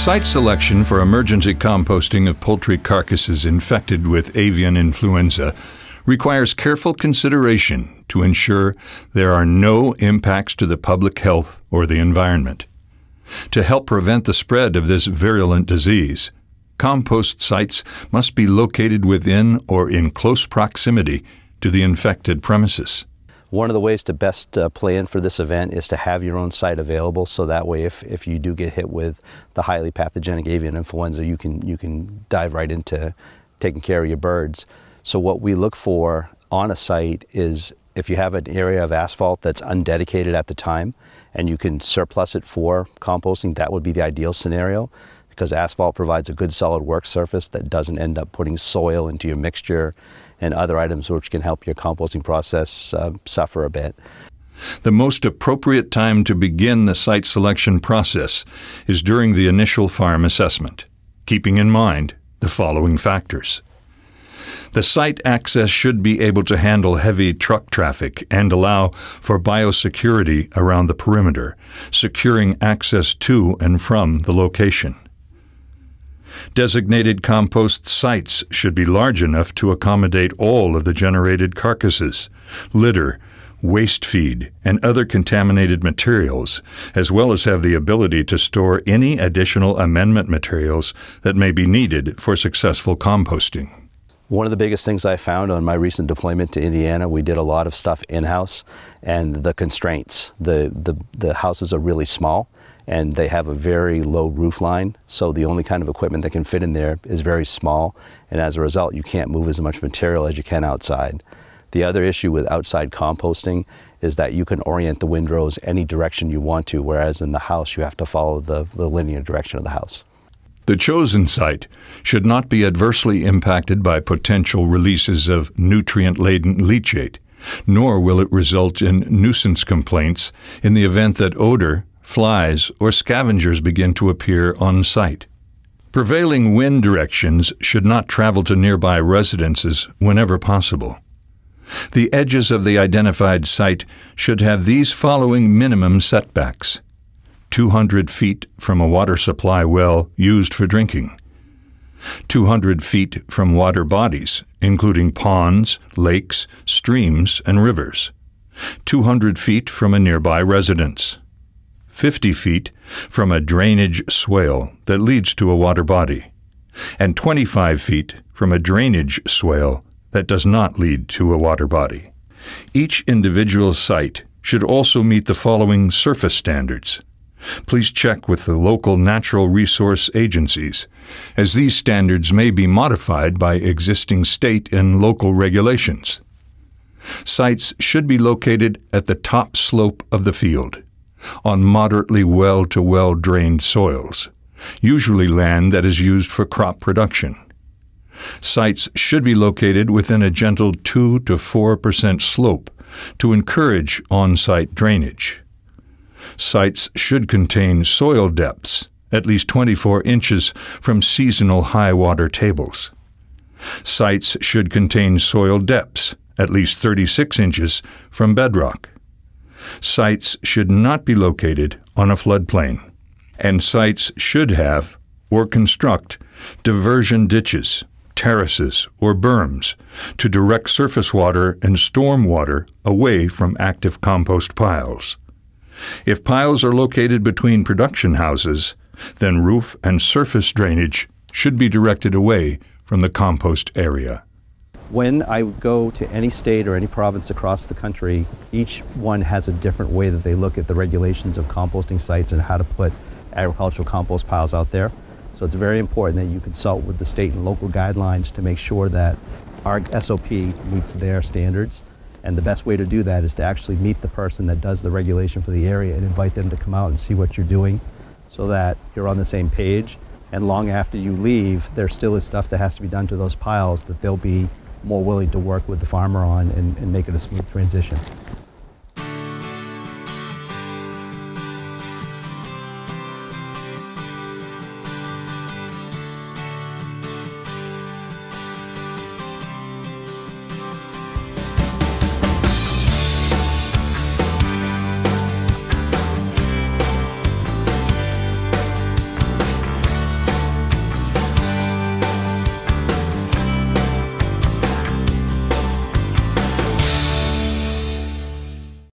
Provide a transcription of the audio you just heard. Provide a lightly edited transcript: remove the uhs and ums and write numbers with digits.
Site selection for emergency composting of poultry carcasses infected with avian influenza requires careful consideration to ensure there are no impacts to the public health or the environment. To help prevent the spread of this virulent disease, compost sites must be located within or in close proximity to the infected premises. One of the ways to best plan for this event is to have your own site available, so that way if you do get hit with the highly pathogenic avian influenza, you can dive right into taking care of your birds. So what we look for on a site is if you have an area of asphalt that's undedicated at the time and you can surplus it for composting, that would be the ideal scenario, because asphalt provides a good solid work surface that doesn't end up putting soil into your mixture and other items which can help your composting process suffer a bit. The most appropriate time to begin the site selection process is during the initial farm assessment, keeping in mind the following factors. The site access should be able to handle heavy truck traffic and allow for biosecurity around the perimeter, securing access to and from the location. Designated compost sites should be large enough to accommodate all of the generated carcasses, litter, waste feed, and other contaminated materials, as well as have the ability to store any additional amendment materials that may be needed for successful composting. One of the biggest things I found on my recent deployment to Indiana, we did a lot of stuff in-house, and the constraints. The houses are really small, and they have a very low roof line, so the only kind of equipment that can fit in there is very small, and as a result you can't move as much material as you can outside. The other issue with outside composting is that you can orient the windrows any direction you want to, whereas in the house you have to follow the linear direction of the house. The chosen site should not be adversely impacted by potential releases of nutrient-laden leachate, nor will it result in nuisance complaints in the event that odor, flies, or scavengers begin to appear on site. Prevailing wind directions should not travel to nearby residences whenever possible. The edges of the identified site should have these following minimum setbacks: 200 feet from a water supply well used for drinking, 200 feet from water bodies, including ponds, lakes, streams, and rivers, 200 feet from a nearby residence, 50 feet from a drainage swale that leads to a water body, and 25 feet from a drainage swale that does not lead to a water body. Each individual site should also meet the following surface standards. Please check with the local natural resource agencies, as these standards may be modified by existing state and local regulations. Sites should be located at the top slope of the field, on moderately well-to-well drained soils, usually land that is used for crop production. Sites should be located within a gentle 2 to 4% slope to encourage on-site drainage. Sites should contain soil depths at least 24 inches from seasonal high water tables. Sites should contain soil depths at least 36 inches from bedrock. Sites should not be located on a floodplain, and sites should have or construct diversion ditches, terraces, or berms to direct surface water and storm water away from active compost piles. If piles are located between production houses, then roof and surface drainage should be directed away from the compost area. When I go to any state or any province across the country, each one has a different way that they look at the regulations of composting sites and how to put agricultural compost piles out there. So it's very important that you consult with the state and local guidelines to make sure that our SOP meets their standards. And the best way to do that is to actually meet the person that does the regulation for the area and invite them to come out and see what you're doing so that you're on the same page. And long after you leave, there still is stuff that has to be done to those piles that they'll be more willing to work with the farmer on and make it a smooth transition.